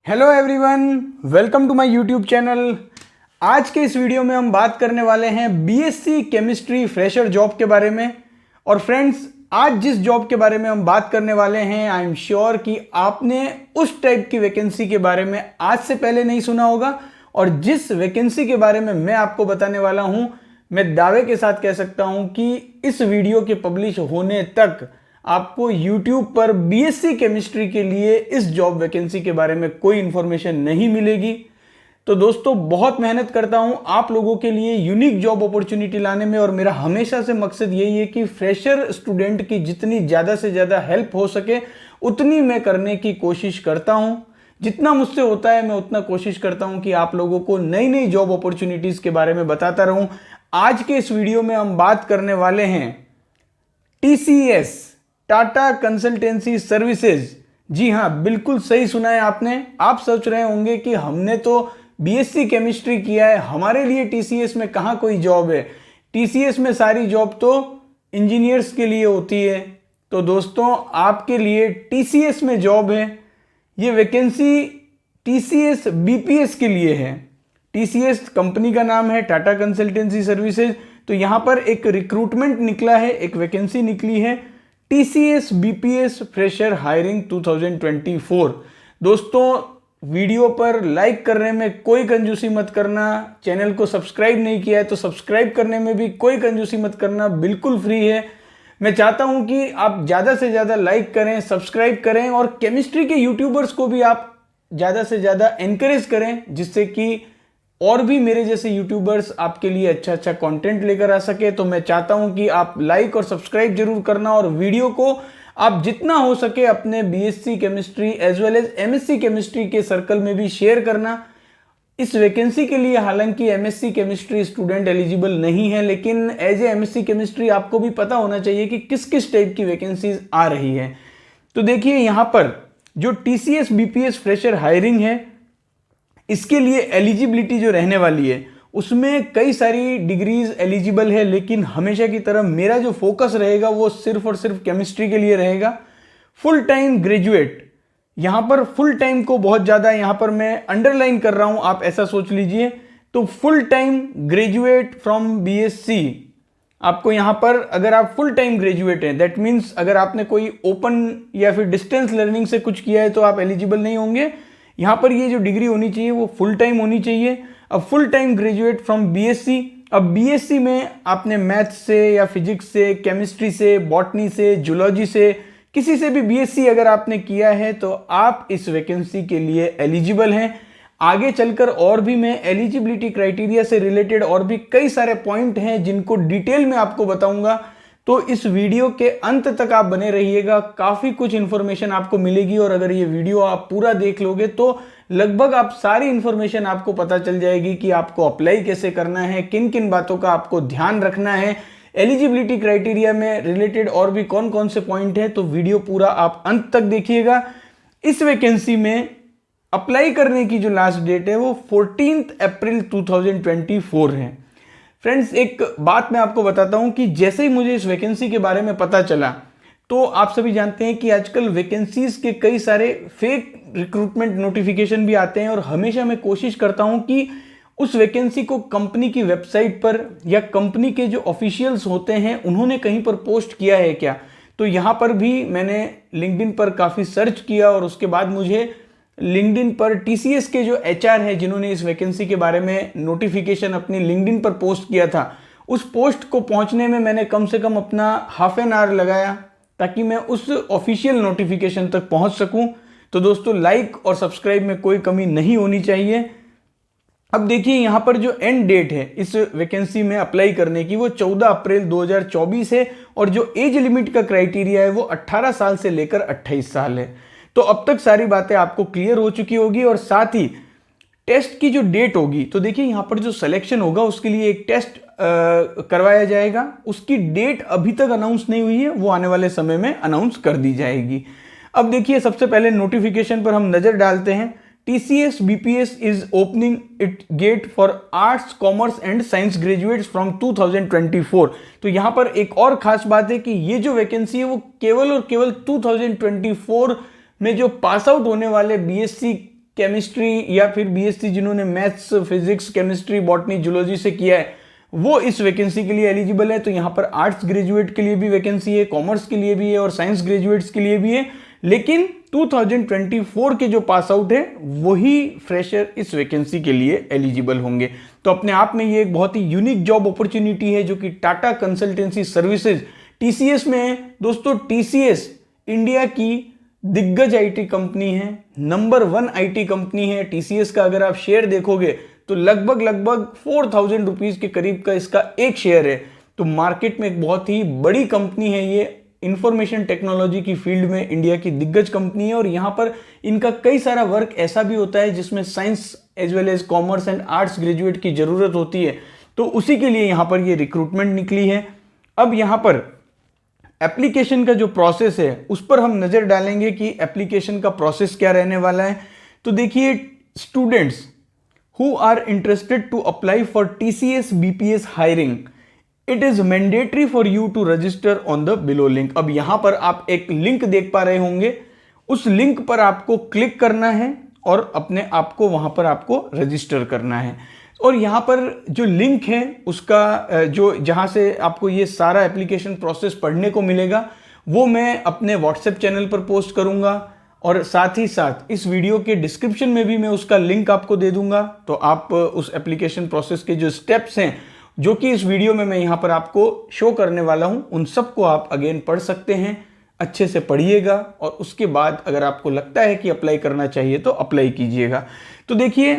Hello everyone, welcome to my YouTube channel. आज के इस वीडियो में हम बात करने वाले हैं बीएससी केमिस्ट्री फ्रेशर जॉब के बारे में। और फ्रेंड्स, आज जिस जॉब के बारे में हम बात करने वाले हैं, आई एम श्योर कि आपने उस टाइप की वैकेंसी के बारे में आज से पहले नहीं सुना होगा। और जिस वैकेंसी के बारे में मैं आपको बताने वाला हूं, मैं दावे के साथ कह सकता हूं कि इस वीडियो के पब्लिश होने तक आपको YouTube पर बीएससी केमिस्ट्री के लिए इस जॉब वैकेंसी के बारे में कोई इंफॉर्मेशन नहीं मिलेगी। तो दोस्तों, बहुत मेहनत करता हूं आप लोगों के लिए यूनिक जॉब अपॉर्चुनिटी लाने में, और मेरा हमेशा से मकसद यही है कि फ्रेशर स्टूडेंट की जितनी ज़्यादा से ज़्यादा हेल्प हो सके उतनी मैं करने की कोशिश करता हूं। जितना मुझसे होता है मैं उतना कोशिश करता हूं कि आप लोगों को नई नई जॉब अपॉर्चुनिटीज़ के बारे में बताता रहूं। आज के इस वीडियो में हम बात करने वाले हैं TCS, टाटा कंसल्टेंसी सर्विसेज। जी हाँ, बिल्कुल सही सुना है आपने। आप सोच रहे होंगे कि हमने तो बीएससी केमिस्ट्री किया है, हमारे लिए टीसीएस में कहाँ कोई जॉब है। टीसीएस में सारी जॉब तो इंजीनियर्स के लिए होती है। तो दोस्तों, आपके लिए टीसीएस में जॉब है। ये वैकेंसी टीसीएस बीपीएस के लिए है। टीसीएस कंपनी का नाम है, टाटा कंसल्टेंसी सर्विसेज। तो यहाँ पर एक रिक्रूटमेंट निकला है, एक वैकेंसी निकली है, TCS BPS फ्रेशर हायरिंग 2024। दोस्तों, वीडियो पर लाइक करने में कोई कंजूसी मत करना। चैनल को सब्सक्राइब नहीं किया है तो सब्सक्राइब करने में भी कोई कंजूसी मत करना, बिल्कुल फ्री है। मैं चाहता हूं कि आप ज़्यादा से ज़्यादा लाइक करें, सब्सक्राइब करें, और केमिस्ट्री के यूट्यूबर्स को भी आप ज़्यादा से ज़्यादा एनकरेज करें, जिससे कि और भी मेरे जैसे यूट्यूबर्स आपके लिए अच्छा अच्छा कंटेंट लेकर आ सके। तो मैं चाहता हूं कि आप लाइक और सब्सक्राइब जरूर करना, और वीडियो को आप जितना हो सके अपने BSc chemistry as well as MSc chemistry के सर्कल में भी शेयर करना। इस वैकेंसी के लिए हालांकि एमएससी केमिस्ट्री स्टूडेंट एलिजिबल नहीं है, लेकिन एज ए एमएससी केमिस्ट्री आपको भी पता होना चाहिए कि किस किस टाइप की वैकेंसीज आ रही है। तो देखिए, यहां पर जो टीसीएस बीपीएस फ्रेशर हायरिंग है, इसके लिए एलिजिबिलिटी जो रहने वाली है उसमें कई सारी डिग्रीज एलिजिबल है, लेकिन हमेशा की तरह मेरा जो फोकस रहेगा वो सिर्फ और सिर्फ केमिस्ट्री के लिए रहेगा। फुल टाइम ग्रेजुएट, यहां पर फुल टाइम को बहुत ज़्यादा यहां पर मैं अंडरलाइन कर रहा हूं, आप ऐसा सोच लीजिए। तो full time graduate from BSc, आपको यहां पर अगर आप फुल टाइम ग्रेजुएट हैं, दैट मीन्स अगर आपने कोई ओपन या फिर डिस्टेंस लर्निंग से कुछ किया है तो आप एलिजिबल नहीं होंगे। यहां पर ये जो डिग्री होनी चाहिए वो फुल टाइम होनी चाहिए। अब full time graduate from BSc, अब बीएससी में आपने मैथ्स से या फिजिक्स से, केमिस्ट्री से, बॉटनी से, जूलॉजी से, किसी से भी बीएससी अगर आपने किया है तो आप इस वैकेंसी के लिए एलिजिबल हैं। आगे चलकर और भी मैं एलिजिबिलिटी क्राइटेरिया से रिलेटेड और भी कई सारे पॉइंट हैं जिनको डिटेल में आपको बताऊंगा। तो इस वीडियो के अंत तक आप बने रहिएगा, काफी कुछ इंफॉर्मेशन आपको मिलेगी। और अगर ये वीडियो आप पूरा देख लोगे तो लगभग आप सारी इंफॉर्मेशन आपको पता चल जाएगी कि आपको अप्लाई कैसे करना है, किन किन बातों का आपको ध्यान रखना है, एलिजिबिलिटी क्राइटेरिया में रिलेटेड और भी कौन कौन से पॉइंट है। तो वीडियो पूरा आप अंत तक देखिएगा। इस वैकेंसी में अप्लाई करने की जो लास्ट डेट है वो 14 अप्रैल 2024 है। फ्रेंड्स, एक बात मैं आपको बताता हूं कि जैसे ही मुझे इस वैकेंसी के बारे में पता चला, तो आप सभी जानते हैं कि आजकल वैकेंसीज के कई सारे फेक रिक्रूटमेंट नोटिफिकेशन भी आते हैं, और हमेशा मैं कोशिश करता हूं कि उस वैकेंसी को कंपनी की वेबसाइट पर या कंपनी के जो ऑफिशियल्स होते हैं उन्होंने कहीं पर पोस्ट किया है क्या। तो यहां पर भी मैंने लिंक्डइन पर काफ़ी सर्च किया, और उसके बाद मुझे लिंक्डइन पर टीसीएस के जो एचआर है जिन्होंने इस वैकेंसी के बारे में नोटिफिकेशन अपनी लिंक्डइन पर पोस्ट किया था, उस पोस्ट को पहुंचने में मैंने कम से कम अपना हाफ एन आवर लगाया ताकि मैं उस ऑफिशियल नोटिफिकेशन तक पहुंच सकूं। तो दोस्तों, लाइक और सब्सक्राइब में कोई कमी नहीं होनी चाहिए। अब देखिए, यहां पर जो एंड डेट है इस वैकेंसी में अप्लाई करने की वो 14 अप्रैल 2024 है, और जो एज लिमिट का क्राइटेरिया है वो 18 साल से लेकर 28 साल है। तो अब तक सारी बातें आपको क्लियर हो चुकी होगी, और साथ ही टेस्ट की जो डेट होगी, तो देखिए यहां पर जो सिलेक्शन होगा उसके लिए एक टेस्ट करवाया जाएगा। उसकी डेट अभी तक अनाउंस नहीं हुई है, वो आने वाले समय में अनाउंस कर दी जाएगी। अब देखिए, सबसे पहले नोटिफिकेशन पर हम नजर डालते हैं। TCS BPS is opening its gate for arts, commerce and science graduates from 2024। तो यहां पर एक और खास बात है कि ये जो वैकेंसी है वो केवल और केवल 2024 में जो पास आउट होने वाले बीएससी केमिस्ट्री या फिर बीएससी जिन्होंने maths, physics, chemistry, botany, zoology से किया है वो इस वैकेंसी के लिए एलिजिबल है। तो यहाँ पर आर्ट्स ग्रेजुएट के लिए भी वैकेंसी है, कॉमर्स के लिए भी है और साइंस ग्रेजुएट्स के लिए भी है। लेकिन 2024 के जो पास आउट है वही फ्रेशर इस वैकेंसी के लिए एलिजिबल होंगे। तो अपने आप में ये एक बहुत ही यूनिक जॉब अपॉर्चुनिटी है जो कि टाटा कंसल्टेंसी सर्विसेज टीसीएस में है। दोस्तों टीसीएस इंडिया की दिग्गज आईटी कंपनी है, नंबर 1 आईटी कंपनी है। टीसीएस का अगर आप शेयर देखोगे तो लगभग 4000 रुपीज के करीब का इसका एक शेयर है। तो मार्केट में एक बहुत ही बड़ी कंपनी है ये, इंफॉर्मेशन टेक्नोलॉजी की फील्ड में इंडिया की दिग्गज कंपनी है। और यहाँ पर इनका कई सारा वर्क ऐसा भी होता है जिसमें science as well as commerce and arts graduate की जरूरत होती है। तो उसी के लिए यहाँ पर ये रिक्रूटमेंट निकली है। अब यहाँ पर एप्लीकेशन का जो प्रोसेस है उस पर हम नजर डालेंगे कि एप्लीकेशन का प्रोसेस क्या रहने वाला है। तो देखिए, students who are interested to apply for TCS BPS hiring, it is mandatory for you to register on the below link। अब यहां पर आप एक लिंक देख पा रहे होंगे, उस लिंक पर आपको क्लिक करना है और अपने आप को वहां पर आपको रजिस्टर करना है। और यहां पर जो लिंक है उसका जो जहां से आपको ये सारा एप्लीकेशन प्रोसेस पढ़ने को मिलेगा वो मैं अपने व्हाट्सएप चैनल पर पोस्ट करूंगा और साथ ही साथ इस वीडियो के डिस्क्रिप्शन में भी मैं उसका लिंक आपको दे दूंगा। तो आप उस एप्लीकेशन प्रोसेस के जो स्टेप्स हैं जो कि इस वीडियो में मैं यहाँ पर आपको शो करने वाला हूँ उन सबको आप अगेन पढ़ सकते हैं। अच्छे से पढ़िएगा और उसके बाद अगर आपको लगता है कि अप्लाई करना चाहिए तो अप्लाई कीजिएगा। तो देखिए,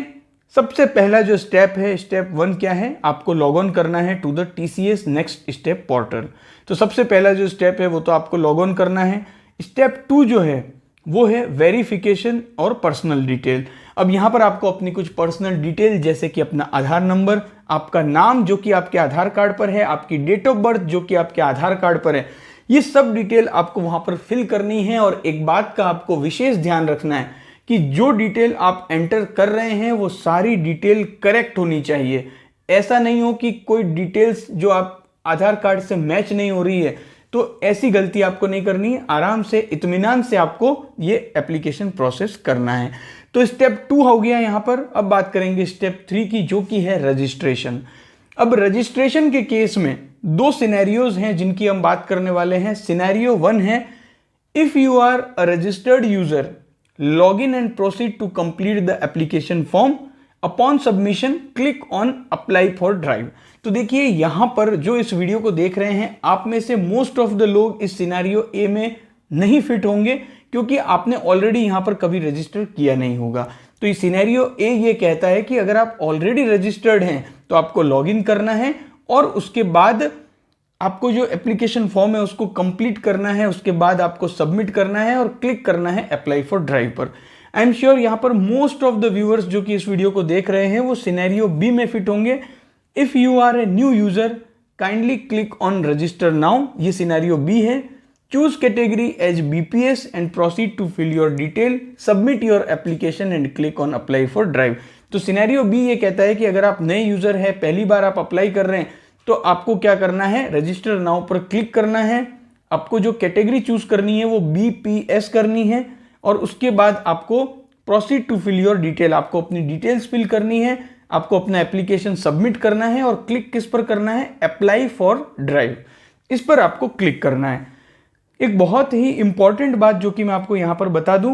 सबसे पहला जो स्टेप है, स्टेप 1 क्या है, आपको लॉग ऑन करना है to the TCS next step portal. तो सबसे पहला जो स्टेप है वो तो आपको लॉग ऑन करना है। स्टेप 2 जो है वो है वेरिफिकेशन और पर्सनल डिटेल। अब यहाँ पर आपको अपनी कुछ पर्सनल डिटेल जैसे कि अपना आधार नंबर, आपका नाम जो कि आपके आधार कार्ड पर है, आपकी डेट ऑफ बर्थ जो कि आपके आधार कार्ड पर है, ये सब डिटेल आपको वहाँ पर फिल करनी है। और एक बात का आपको विशेष ध्यान रखना है कि जो डिटेल आप एंटर कर रहे हैं वो सारी डिटेल करेक्ट होनी चाहिए। ऐसा नहीं हो कि कोई डिटेल्स जो आप आधार कार्ड से मैच नहीं हो रही है, तो ऐसी गलती आपको नहीं करनी है। आराम से इत्मीनान से आपको ये एप्लीकेशन प्रोसेस करना है। तो स्टेप 2 हो गया यहाँ पर। अब बात करेंगे स्टेप 3 की जो कि है रजिस्ट्रेशन। अब रजिस्ट्रेशन के केस में 2 सिनेरियोज हैं जिनकी हम बात करने वाले हैं। सिनेरियो 1 है, if you are a registered user log in and proceed to complete the application form, upon submission click on apply for drive. तो देखिए, यहां पर जो इस वीडियो को देख रहे हैं आप में से मोस्ट ऑफ द लोग इस सिनेरियो ए में नहीं फिट होंगे क्योंकि आपने ऑलरेडी यहां पर कभी रजिस्टर किया नहीं होगा। तो इस सिनेरियो ए ये कहता है कि अगर आप ऑलरेडी रजिस्टर्ड हैं तो आपको लॉग इन करना है और उसके बाद आपको जो एप्लीकेशन फॉर्म है उसको कंप्लीट करना है, उसके बाद आपको सबमिट करना है और क्लिक करना है अप्लाई फॉर ड्राइव पर। आई एम श्योर यहां पर मोस्ट ऑफ द व्यूअर्स जो कि इस वीडियो को देख रहे हैं वो सिनेरियो बी में फिट होंगे। If you are a new user kindly click on register now, ये सिनेरियो बी है। Choose category as BPS and proceed to fill your detail, submit your application and click on apply for drive. तो scenario B ये कहता है कि अगर आप नए यूजर है, पहली बार आप अप्लाई कर रहे हैं, तो आपको क्या करना है, रजिस्टर नाउ पर क्लिक करना है। आपको जो कैटेगरी चूज करनी है वो BPS करनी है और उसके बाद आपको proceed to fill your detail, आपको अपनी डिटेल्स फिल करनी है, आपको अपना एप्लीकेशन सबमिट करना है और क्लिक किस पर करना है, अप्लाई फॉर ड्राइव, इस पर आपको क्लिक करना है। एक बहुत ही इंपॉर्टेंट बात जो कि मैं आपको यहां पर बता दूं,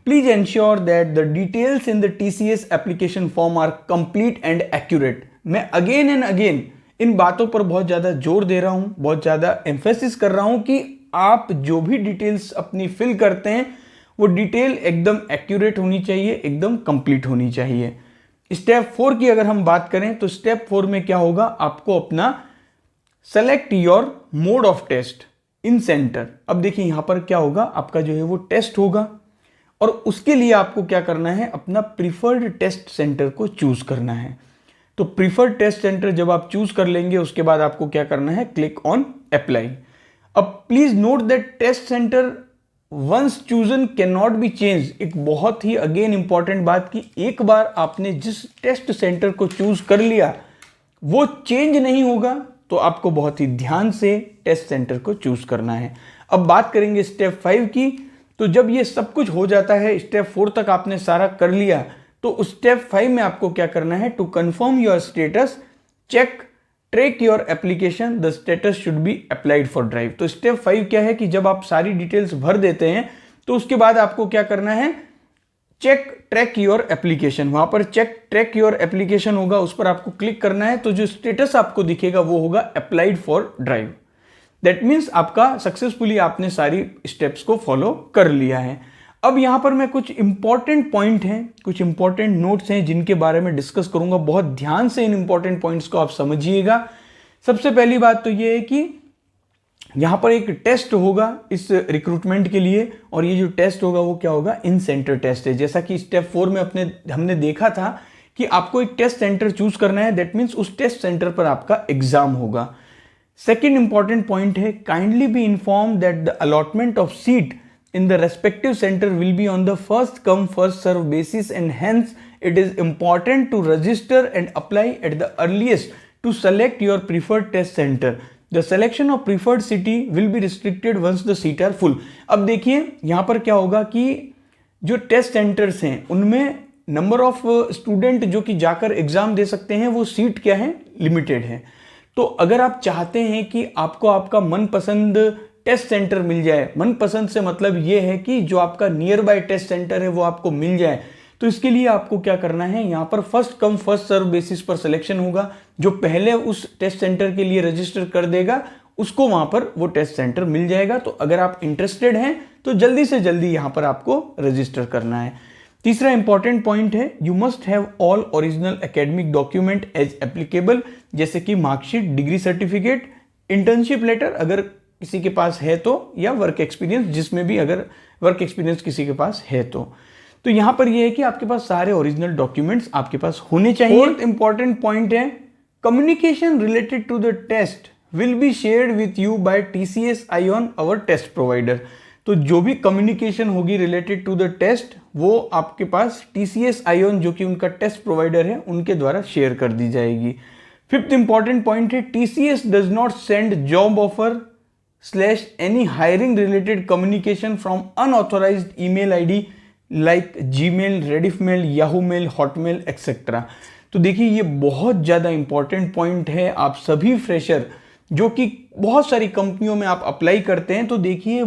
please ensure that the details in the TCS application form are complete and accurate. मैं अगेन एंड अगेन इन बातों पर बहुत ज्यादा जोर दे रहा हूं, बहुत ज्यादा एम्फेसिस कर रहा हूं कि आप जो भी डिटेल्स अपनी फिल करते हैं वो डिटेल एकदम एक्यूरेट होनी चाहिए, एकदम कंप्लीट होनी चाहिए। स्टेप 4 की अगर हम बात करें तो स्टेप 4 में क्या होगा, आपको अपना select your mode of test in centre. अब देखिए यहां पर क्या होगा, आपका जो है वो टेस्ट होगा और उसके लिए आपको क्या करना है, अपना प्रीफर्ड टेस्ट सेंटर को चूज करना है। तो प्रीफर्ड टेस्ट सेंटर जब आप चूज कर लेंगे उसके बाद आपको क्या करना है, क्लिक ऑन अप्लाई। अब please note that test centre once chosen can not be change. एक बहुत ही अगेन इंपॉर्टेंट बात कि एक बार आपने जिस टेस्ट सेंटर को चूज कर लिया वो चेंज नहीं होगा, तो आपको बहुत ही ध्यान से टेस्ट सेंटर को चूज करना है। अब बात करेंगे स्टेप 5 की। तो जब ये सब कुछ हो जाता है, स्टेप 4 तक आपने सारा कर लिया, तो स्टेप 5 में आपको क्या करना है, to confirm your status check track your application the status should be applied for drive. तो स्टेप 5 क्या है कि जब आप सारी डिटेल्स भर देते हैं तो उसके बाद आपको क्या करना है, चेक ट्रैक योर एप्लीकेशन, वहां पर चेक ट्रैक योर एप्लीकेशन होगा, उस पर आपको क्लिक करना है। तो जो स्टेटस आपको दिखेगा वो होगा applied for drive. That means आपका सक्सेसफुली आपने सारी स्टेप्स को फॉलो कर लिया है। अब यहां पर मैं कुछ इंपॉर्टेंट पॉइंट हैं, कुछ इंपॉर्टेंट नोट्स हैं जिनके बारे में डिस्कस करूंगा। बहुत ध्यान से इन इंपॉर्टेंट पॉइंट्स को आप समझिएगा। सबसे पहली बात तो ये है कि यहां पर एक टेस्ट होगा इस रिक्रूटमेंट के लिए, और ये जो टेस्ट होगा वो क्या होगा, इन सेंटर टेस्ट है। जैसा कि स्टेप 4 में हमने देखा था कि आपको एक टेस्ट सेंटर चूज करना है, दैट मीन्स उस टेस्ट सेंटर पर आपका एग्जाम होगा। सेकेंड इंपॉर्टेंट पॉइंट है, kindly be inform that the allotment of seat in the respective center will be on the first come first serve basis, and hence it is important to register and apply at the earliest to select your preferred test center. The selection of preferred city will be restricted once the seat are full. अब देखिए यहाँ पर क्या होगा कि जो test centres हैं उनमें नंबर ऑफ स्टूडेंट जो कि जाकर एग्जाम दे सकते हैं वो सीट क्या है, लिमिटेड है। तो अगर आप चाहते हैं कि आपको आपका मनपसंद टेस्ट सेंटर मिल जाए, मनपसंद से मतलब ये है कि जो आपका नियर बाय टेस्ट सेंटर है वो आपको मिल जाए, तो इसके लिए आपको क्या करना है, यहाँ पर first come first serve basis पर सिलेक्शन होगा। जो पहले उस टेस्ट सेंटर के लिए रजिस्टर कर देगा उसको वहां पर वो टेस्ट सेंटर मिल जाएगा। तो अगर आप इंटरेस्टेड हैं तो जल्दी से जल्दी यहाँ पर आपको रजिस्टर करना है। तीसरा इंपॉर्टेंट पॉइंट है, you must have all original academic document as applicable, जैसे कि marksheet, degree certificate, internship letter अगर किसी के पास है तो, या वर्क एक्सपीरियंस जिसमें भी अगर वर्क एक्सपीरियंस किसी के पास है तो यहां पर यह है कि आपके पास सारे ओरिजिनल डॉक्यूमेंट्स आपके पास होने चाहिए। फोर्थ इंपॉर्टेंट पॉइंट है, communication related to the test will be shared with you by TCS iON our test provider. तो जो भी कम्युनिकेशन होगी रिलेटेड टू द टेस्ट वो आपके पास TCS iON जो कि उनका टेस्ट प्रोवाइडर है उनके द्वारा शेयर कर दी जाएगी। फिफ्थ इंपॉर्टेंट पॉइंट है, TCS does not send job offer / any hiring related communication from unauthorized email ID like Gmail, Rediffmail, Yahoo Mail, Hotmail etc. तो देखिए ये बहुत ज़्यादा इंपॉर्टेंट पॉइंट है। आप सभी फ्रेशर जो कि बहुत सारी कंपनियों में आप अप्लाई करते हैं, तो देखिए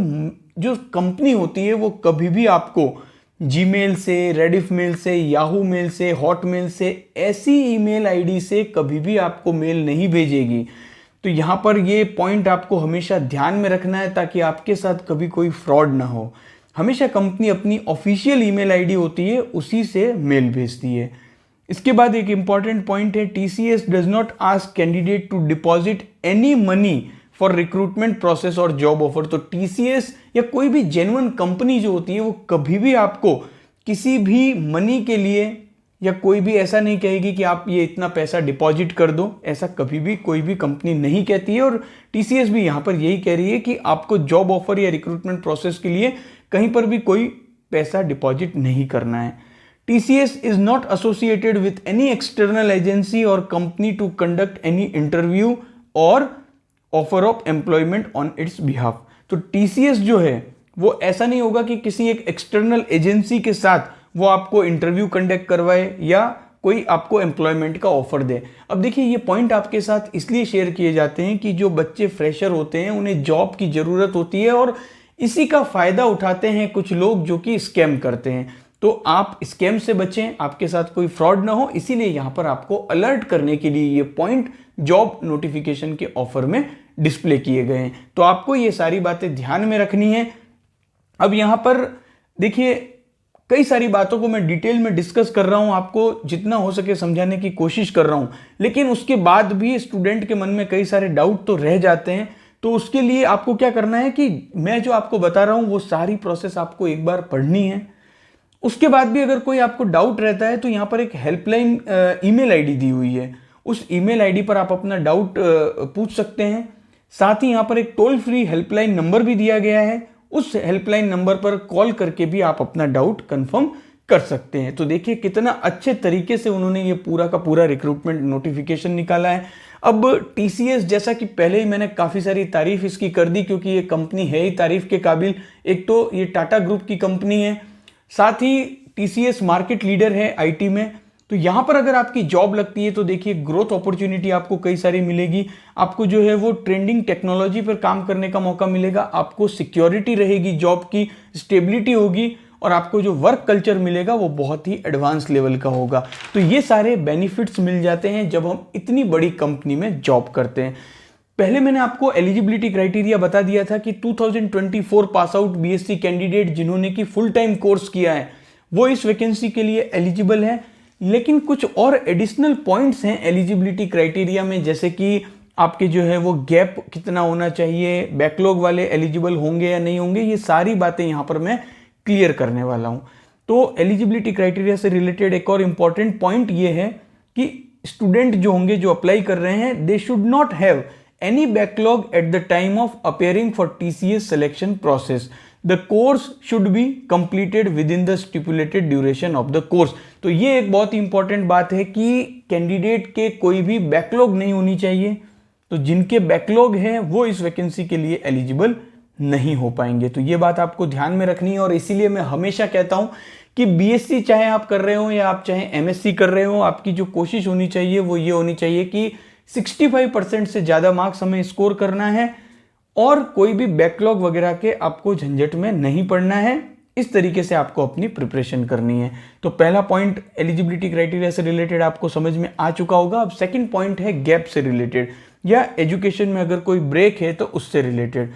जो कंपनी होती है वो कभी भी आपको Gmail से, Rediffmail से, Yahoo Mail से, Hotmail से, ऐसी ईमेल आईडी से कभी भी आपको मेल नहीं भेजेगी। तो यहाँ पर ये पॉइंट आपको हमेशा ध्यान में रखना है ताकि आपके साथ कभी कोई फ्रॉड ना हो। हमेशा कंपनी अपनी ऑफिशियल ईमेल आईडी होती है उसी से मेल भेजती है। इसके बाद एक इंपॉर्टेंट पॉइंट है, TCS does not ask candidate to deposit any money for recruitment process और जॉब ऑफर। तो TCS या कोई भी जेन्युइन कंपनी जो होती है वो कभी भी आपको किसी भी मनी के लिए या कोई भी ऐसा नहीं कहेगी कि आप ये इतना पैसा डिपॉजिट कर दो, ऐसा कभी भी कोई भी कंपनी नहीं कहती है। और TCS भी यहाँ पर यही कह रही है कि आपको जॉब ऑफर या रिक्रूटमेंट प्रोसेस के लिए कहीं पर भी कोई पैसा डिपॉजिट नहीं करना है। TCS is not associated with any external agency और company to conduct any interview और offer of employment on its behalf. तो TCS जो है वो ऐसा नहीं होगा कि किसी एक एक्सटर्नल एजेंसी के साथ वो आपको इंटरव्यू कंडक्ट करवाए या कोई आपको एम्प्लॉयमेंट का ऑफर दे। अब देखिए ये पॉइंट आपके साथ इसलिए शेयर किए जाते हैं कि जो बच्चे फ्रेशर होते हैं उन्हें जॉब की ज़रूरत होती है और इसी का फ़ायदा उठाते हैं कुछ लोग जो कि स्कैम करते हैं। तो आप स्कैम से बचें, आपके साथ कोई फ्रॉड ना हो, इसीलिए यहाँ पर आपको अलर्ट करने के लिए ये पॉइंट जॉब नोटिफिकेशन के ऑफर में डिस्प्ले किए गए हैं। तो आपको ये सारी बातें ध्यान में रखनी है। अब यहाँ पर देखिए कई सारी बातों को मैं डिटेल में डिस्कस कर रहा हूं, आपको जितना हो सके समझाने की कोशिश कर रहा हूं, लेकिन उसके बाद भी स्टूडेंट के मन में कई सारे डाउट तो रह जाते हैं। तो उसके लिए आपको क्या करना है कि मैं जो आपको बता रहा हूं वो सारी प्रोसेस आपको एक बार पढ़नी है। उसके बाद भी अगर कोई आपको डाउट रहता है तो यहाँ पर एक हेल्पलाइन ईमेल आईडी दी हुई है, उस ईमेल आईडी पर आप अपना डाउट पूछ सकते हैं। साथ ही यहाँ पर एक टोल फ्री हेल्पलाइन नंबर भी दिया गया है, उस हेल्पलाइन नंबर पर कॉल करके भी आप अपना डाउट कंफर्म कर सकते हैं। तो देखिए कितना अच्छे तरीके से उन्होंने ये पूरा का पूरा रिक्रूटमेंट नोटिफिकेशन निकाला है। अब TCS, जैसा कि पहले ही मैंने काफ़ी सारी तारीफ इसकी कर दी, क्योंकि ये कंपनी है ही तारीफ के काबिल। एक तो ये टाटा ग्रुप की कंपनी है, साथ ही TCS मार्केट लीडर है IT में। तो यहाँ पर अगर आपकी जॉब लगती है तो देखिए ग्रोथ अपॉर्चुनिटी आपको कई सारी मिलेगी। आपको जो है वो ट्रेंडिंग टेक्नोलॉजी पर काम करने का मौका मिलेगा, आपको सिक्योरिटी रहेगी, जॉब की स्टेबिलिटी होगी, और आपको जो वर्क कल्चर मिलेगा वो बहुत ही एडवांस लेवल का होगा। तो ये सारे बेनिफिट्स मिल जाते हैं जब हम इतनी बड़ी कंपनी में जॉब करते हैं। पहले मैंने आपको एलिजिबिलिटी क्राइटेरिया बता दिया था कि 2024 पास आउट BSc कैंडिडेट जिन्होंने कि फुल टाइम कोर्स किया है वो इस वैकेंसी के लिए एलिजिबल है। लेकिन कुछ और एडिशनल पॉइंट्स हैं एलिजिबिलिटी क्राइटेरिया में, जैसे कि आपके जो है वो गैप कितना होना चाहिए, बैकलॉग वाले एलिजिबल होंगे या नहीं होंगे, ये सारी बातें यहाँ पर मैं क्लियर करने वाला हूँ। तो एलिजिबिलिटी क्राइटेरिया से रिलेटेड एक और इम्पॉर्टेंट पॉइंट ये है कि स्टूडेंट जो होंगे, जो अप्लाई कर रहे हैं, they should not have any backlog at the time of appearing for TCS selection process. The course should be completed with in the stipulated duration of the course. तो ये एक बहुत ही इंपॉर्टेंट बात है कि कैंडिडेट के कोई भी बैकलॉग नहीं होनी चाहिए। तो जिनके बैकलॉग हैं वो इस वैकेंसी के लिए एलिजिबल नहीं हो पाएंगे। तो ये बात आपको ध्यान में रखनी है, और इसीलिए मैं हमेशा कहता हूं कि BSc चाहे आप कर रहे हो या आप चाहे MSc कर रहे हो, आपकी जो कोशिश होनी चाहिए वो ये होनी चाहिए कि 65% से ज़्यादा मार्क्स हमें स्कोर करना है, और कोई भी बैकलॉग वगैरह के आपको झंझट में नहीं पड़ना है। इस तरीके से आपको अपनी प्रिपरेशन करनी है। तो पहला पॉइंट एलिजिबिलिटी क्राइटेरिया से रिलेटेड आपको समझ में आ चुका होगा। अब सेकंड पॉइंट है गैप से रिलेटेड, या एजुकेशन में अगर कोई ब्रेक है तो उससे रिलेटेड।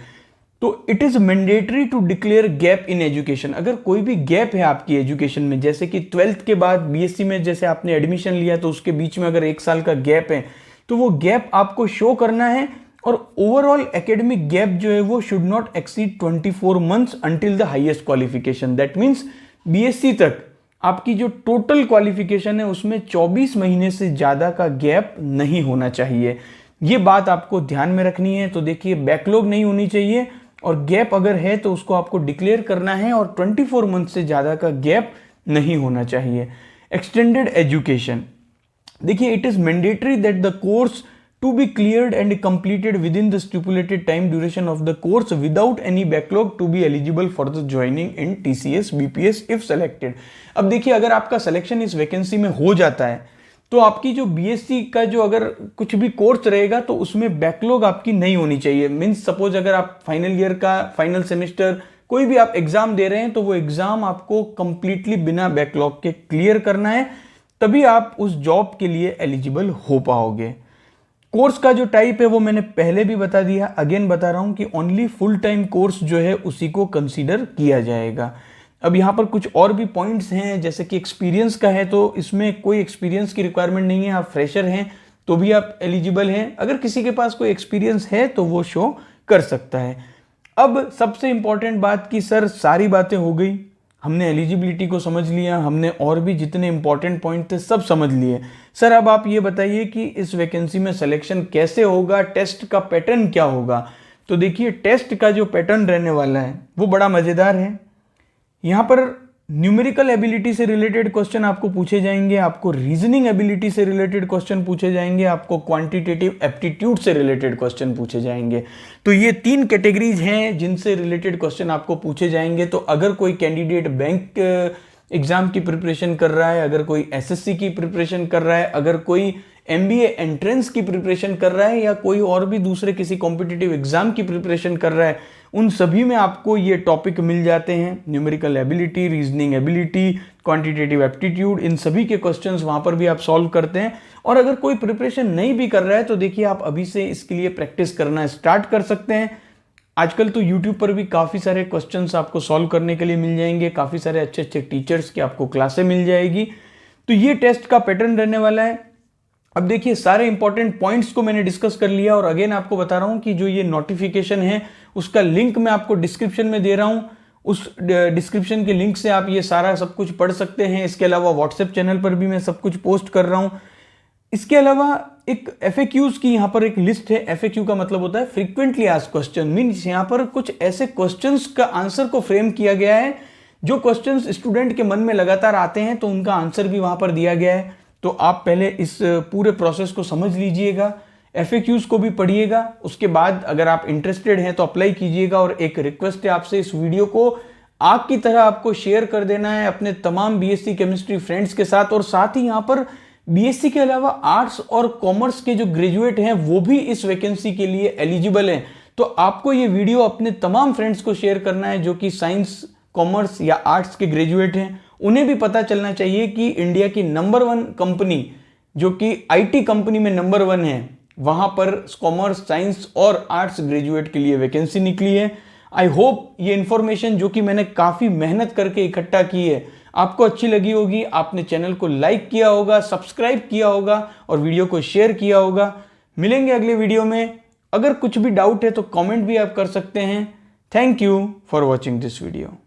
तो it is mandatory to declare gap in education. अगर कोई भी गैप है आपकी एजुकेशन में, जैसे कि 12th के बाद BSc में जैसे आपने एडमिशन लिया तो उसके बीच में अगर 1 साल का गैप है तो वो गैप आपको शो करना है। और ओवरऑल एकेडमिक गैप जो है वो should not exceed 24 months until the highest qualification. That means BSc तक आपकी जो टोटल क्वालिफिकेशन है उसमें 24 महीने से ज़्यादा का गैप नहीं होना चाहिए। ये बात आपको ध्यान में रखनी है। तो देखिए बैकलॉग नहीं होनी चाहिए, और गैप अगर है तो उसको आपको डिक्लेयर करना है, और 24 मंथ से ज़्यादा का गैप नहीं होना चाहिए। एक्सटेंडेड एजुकेशन, देखिए it is mandatory that the course to be cleared and completed within the stipulated time duration of the course without any backlog to be eligible for the joining in TCS BPS if selected। अब देखिए अगर आपका selection इस vacancy में हो जाता है तो आपकी जो BSc का जो अगर कुछ भी कोर्स रहेगा तो उसमें बैकलॉग आपकी नहीं होनी चाहिए। मीन्स सपोज अगर आप फाइनल ईयर का फाइनल सेमेस्टर कोई भी आप एग्जाम दे रहे हैं तो वो एग्जाम आपको कंप्लीटली बिना बैकलॉग के क्लियर करना है, तभी आप उस जॉब के लिए एलिजिबल हो पाओगे। कोर्स का जो टाइप है वो मैंने पहले भी बता दिया, अगेन बता रहा हूं कि ओनली फुल टाइम कोर्स जो है उसी को कंसीडर किया जाएगा। अब यहाँ पर कुछ और भी पॉइंट्स हैं, जैसे कि एक्सपीरियंस का है तो इसमें कोई एक्सपीरियंस की रिक्वायरमेंट नहीं है, आप फ्रेशर हैं तो भी आप एलिजिबल हैं। अगर किसी के पास कोई एक्सपीरियंस है तो वो शो कर सकता है। अब सबसे इंपॉर्टेंट बात कि सर सारी बातें हो गई, हमने एलिजिबिलिटी को समझ लिया, हमने और भी जितने इंपॉर्टेंट पॉइंट थे सब समझ लिए। सर अब आप ये बताइए कि इस वैकेंसी में सिलेक्शन कैसे होगा, टेस्ट का पैटर्न क्या होगा। तो देखिए टेस्ट का जो पैटर्न रहने वाला है वो बड़ा मज़ेदार है। यहाँ पर न्यूमेरिकल एबिलिटी से रिलेटेड क्वेश्चन आपको पूछे जाएंगे, आपको रीजनिंग एबिलिटी से रिलेटेड क्वेश्चन पूछे जाएंगे, आपको क्वांटिटेटिव एप्टीट्यूड से रिलेटेड क्वेश्चन पूछे जाएंगे। तो ये 3 कैटेगरीज हैं जिनसे रिलेटेड क्वेश्चन आपको पूछे जाएंगे। तो अगर कोई कैंडिडेट बैंक एग्जाम की प्रिपरेशन कर रहा है, अगर कोई SSC की प्रिपरेशन कर रहा है, अगर कोई MBA एंट्रेंस की प्रिपरेशन कर रहा है, या कोई और भी दूसरे किसी कॉम्पिटिटिव एग्जाम की प्रिपरेशन कर रहा है, उन सभी में आपको ये टॉपिक मिल जाते हैं। Numerical ability, reasoning ability, quantitative aptitude, इन सभी के क्वेश्चंस वहाँ पर भी आप सॉल्व करते हैं। और अगर कोई प्रिपरेशन नहीं भी कर रहा है तो देखिए आप अभी से इसके लिए प्रैक्टिस करना स्टार्ट कर सकते हैं। आजकल तो YouTube पर भी काफ़ी सारे क्वेश्चंस आपको सॉल्व करने के लिए मिल जाएंगे, काफ़ी सारे अच्छे अच्छे टीचर्स की आपको क्लासें मिल जाएगी। तो ये टेस्ट का पैटर्न रहने वाला है। अब देखिए सारे इंपॉर्टेंट पॉइंट्स को मैंने डिस्कस कर लिया, और अगेन आपको बता रहा हूं कि जो ये नोटिफिकेशन है उसका लिंक मैं आपको डिस्क्रिप्शन में दे रहा हूं। उस डिस्क्रिप्शन के लिंक से आप ये सारा सब कुछ पढ़ सकते हैं। इसके अलावा व्हाट्सएप चैनल पर भी मैं सब कुछ पोस्ट कर रहा हूं। इसके अलावा एक FAQs की यहाँ पर एक लिस्ट है। FAQ का मतलब होता है फ्रीक्वेंटली आस्क्ड क्वेश्चन, मीन्स यहाँ पर कुछ ऐसे क्वेश्चंस का आंसर को फ्रेम किया गया है जो क्वेश्चंस स्टूडेंट के मन में लगातार आते हैं तो उनका आंसर भी वहां पर दिया गया है। तो आप पहले इस पूरे प्रोसेस को समझ लीजिएगा, FAQs को भी पढ़िएगा, उसके बाद अगर आप इंटरेस्टेड हैं तो अप्लाई कीजिएगा। और एक रिक्वेस्ट है आपसे, इस वीडियो को आग की तरह आपको शेयर कर देना है अपने तमाम BSc केमिस्ट्री फ्रेंड्स के साथ। और साथ ही यहाँ पर BSc के अलावा आर्ट्स और कॉमर्स के जो ग्रेजुएट हैं वो भी इस वैकेंसी के लिए एलिजिबल हैं। तो आपको ये वीडियो अपने तमाम फ्रेंड्स को शेयर करना है जो कि साइंस, कॉमर्स या आर्ट्स के ग्रेजुएट हैं। उन्हें भी पता चलना चाहिए कि इंडिया की नंबर 1 कंपनी जो कि IT कंपनी में नंबर 1 है, वहां पर कॉमर्स, साइंस और आर्ट्स ग्रेजुएट के लिए वैकेंसी निकली है। आई होप ये इंफॉर्मेशन जो कि मैंने काफ़ी मेहनत करके इकट्ठा की है आपको अच्छी लगी होगी। आपने चैनल को लाइक किया होगा, सब्सक्राइब किया होगा और वीडियो को शेयर किया होगा। मिलेंगे अगले वीडियो में। अगर कुछ भी डाउट है तो कमेंट भी आप कर सकते हैं। Thank you for watching this video.